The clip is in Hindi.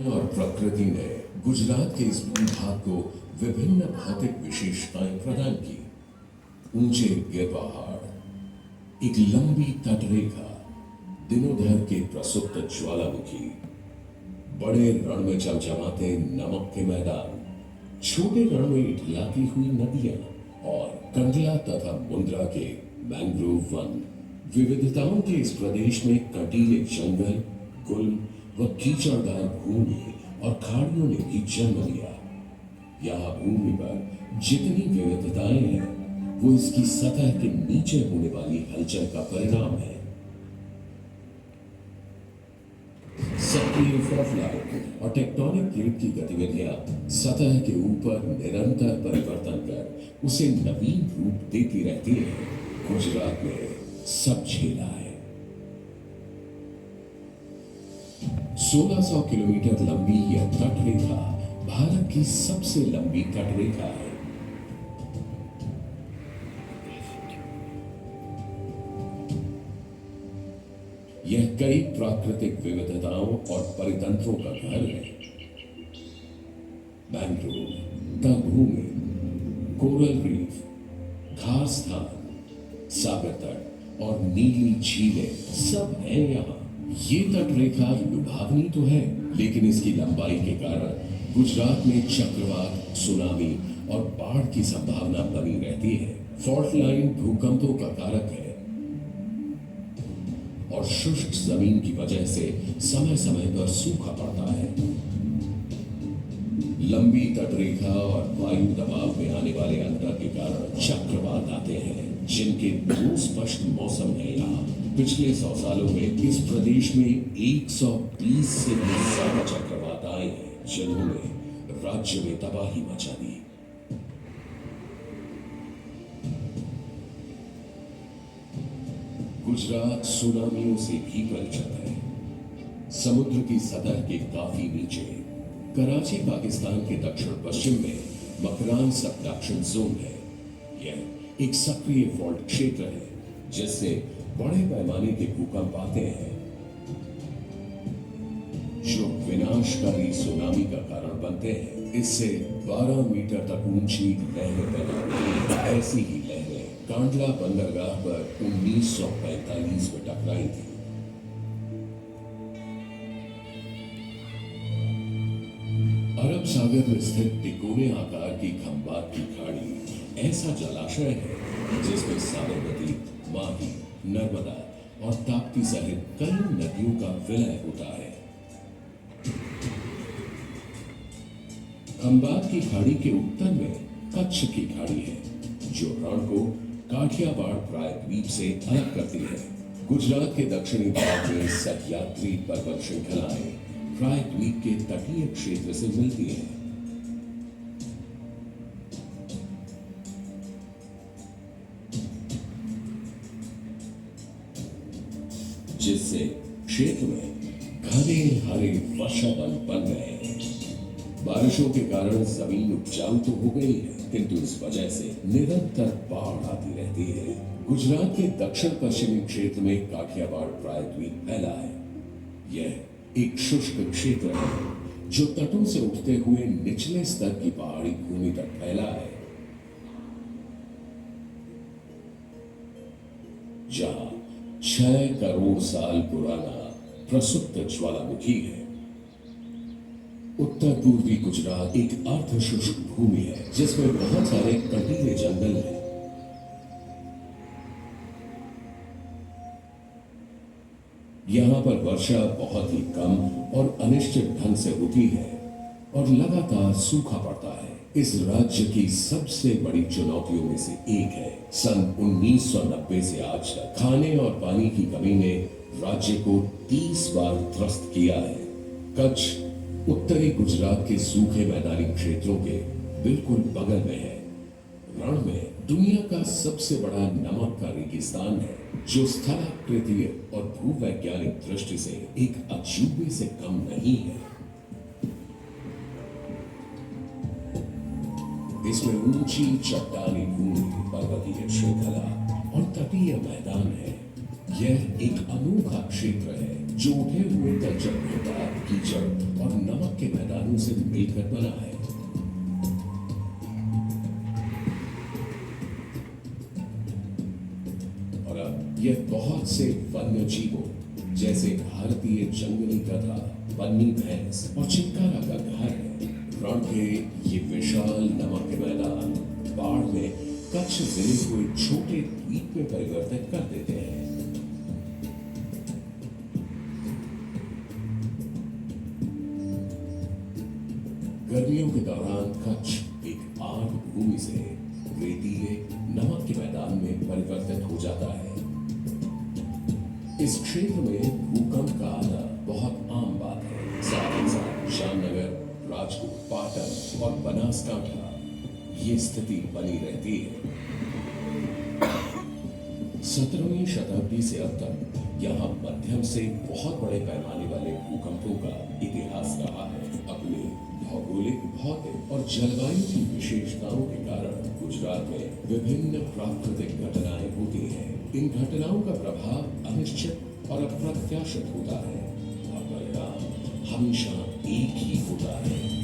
और प्रकृति ने गुजरात के इस भूभाग को विभिन्न भौतिक विशेषताएं प्रदान की। ऊंचे गिर पहाड़, एक लंबी तटरेखा, दिनोदर के प्रसुप्त ज्वालामुखी, बड़े रण में चमचमाते नमक के मैदान, छोटे रण में इठलाती हुई नदियां और कंडला तथा मुंद्रा के मैंग्रोव वन। विविधताओं के इस प्रदेश में कंटीले जंगल, गुल व कीचड़दार भूमि और खाड़ियों ने भी जन्म लिया। यहाँ भूमि पर जितनी विविधताएं हैं वो इसकी सतह के नीचे होने वाली हलचल का परिणाम है। सक्रिय फॉल्ट लाइन और टेक्टोनिक प्लेट की गतिविधियां सतह के ऊपर निरंतर परिवर्तन कर उसे नवीन रूप देती रहती है। गुजरात में सब झेला है। 1600 किलोमीटर लंबी यह तटरेखा भारत की सबसे लंबी तटरेखा है। यह कई प्राकृतिक विविधताओं और परितंत्रों का घर है। मैंग्रोव, तटभूमि, कोरल रीफ, घास स्थान, सागर तट और नीली झीलें सब हैं यहाँ। ये तटरेखा लुभावनी तो है, लेकिन इसकी लंबाई के कारण गुजरात में चक्रवात, सुनामी और बाढ़ की संभावना बनी रहती है। फॉल्ट लाइन भूकंपों का कारक है और शुष्क जमीन की वजह से समय समय पर सूखा पड़ता है। लंबी तटरेखा और वायु दबाव में आने वाले अंतर के कारण चक्रवात आते हैं, जिनके दो स्पष्ट मौसम है। यहाँ पिछले 100 सालों में इस प्रदेश में 120 से भी ज्यादा चक्रवात आए हैं, जिन्होंने राज्य में तबाही मचा दी। गुजरात सुनामियों से भी परिचित है। समुद्र की सतह के काफी नीचे कराची पाकिस्तान के दक्षिण पश्चिम में मकरान सबडक्शन जोन है। यह एक सक्रिय फॉल्ट क्षेत्र है, जिससे बड़े पैमाने के भूकंप आते हैं, जो विनाशकारी सुनामी का कारण बनते हैं। इससे 12 मीटर तक ऊंची लहरें पैदा होती हैं। ऐसी ही लहरें कांडला बंदरगाह पर 1945 में टकराई थी। अरब सागर में स्थित तिकोने आकार की खंबात की खाड़ी ऐसा जलाशय है जिसमें साबरमती, माही, नर्मदा और ताप्ती सहित कई नदियों का विलय होता है। खंबात की खाड़ी के उत्तर में कच्छ की खाड़ी है, जो रण को काठियावाड़ प्रायद्वीप से अलग करती है। गुजरात के दक्षिणी भाग में सह्याद्री पर्वत श्रृंखलाएं प्रायद्वीप के तटीय क्षेत्र से मिलती हैं। जिससे क्षेत्र में घने हरे वर्षावन बन गए हैं। बारिशों के कारण जमीन उपजाऊ तो हो गई है, किंतु इस वजह से निरंतर बाढ़ आती रहती है। गुजरात के दक्षिण पश्चिमी क्षेत्र में काठियावाड़ प्रायद्वीप फैला है। यह एक शुष्क क्षेत्र है जो तटों से उठते हुए निचले स्तर की पहाड़ी भूमि तक फैला है, जहां 6 करोड़ साल पुराना प्रसुप्त ज्वालामुखी है। उत्तर पूर्वी गुजरात एक अर्ध शुष्क भूमि है, जिसमें बहुत सारे कंटीले जंगल हैं। यहाँ पर वर्षा बहुत ही कम और अनिश्चित ढंग से होती है और लगातार सूखा पड़ता है। इस राज्य की सबसे बड़ी चुनौतियों में से एक है सन 1990 से आज तक खाने और पानी की कमी ने राज्य को 30 बार त्रस्त किया है। कच्छ उत्तरी गुजरात के सूखे मैदानी क्षेत्रों के बिल्कुल बगल में है। रण में दुनिया का सबसे बड़ा नमक का रेगिस्तान है, जो स्थलाकृतीय और भूवैज्ञानिक दृष्टि से एक अजूबे से कम नहीं है। इसमें ऊंची चट्टानी भूमि, पर्वतीय श्रृंखला और तटीय मैदान है। यह एक अनोखा क्षेत्र है जो उठे हुए तलछट, कीचड़ और नमक मिलकर बना है। और अब यह बहुत से वन्य जीवों जैसे भारतीय जंगली गधा, बन्नी भैंस और चिंकारा का घर है। रण के ये विशाल नमक के मैदान बाढ़ में कच्छ जिले को एक छोटे द्वीप में परिवर्तित कर देते हैं। गर्मियों के दौरान कच्छ एक आग भूमि से रेतीले नमक के मैदान में परिवर्तित हो जाता है। इस क्षेत्र में भूकंप का आना बहुत आम बात है। साथ ही साथ जामनगर, राजकोट, पाटन और बनासकांठा ये स्थिति बनी रहती है। 17वीं शताब्दी से अब तक यहाँ मध्यम से बहुत बड़े पैमाने वाले भूकंपों का इतिहास रहा है। अपनी भौगोलिक, भौतिक और जलवायु की विशेषताओं के कारण गुजरात में विभिन्न प्राकृतिक घटनाएं होती हैं। इन घटनाओं का प्रभाव अनिश्चित और अप्रत्याशित होता है और परिणाम हमेशा एक ही होता है।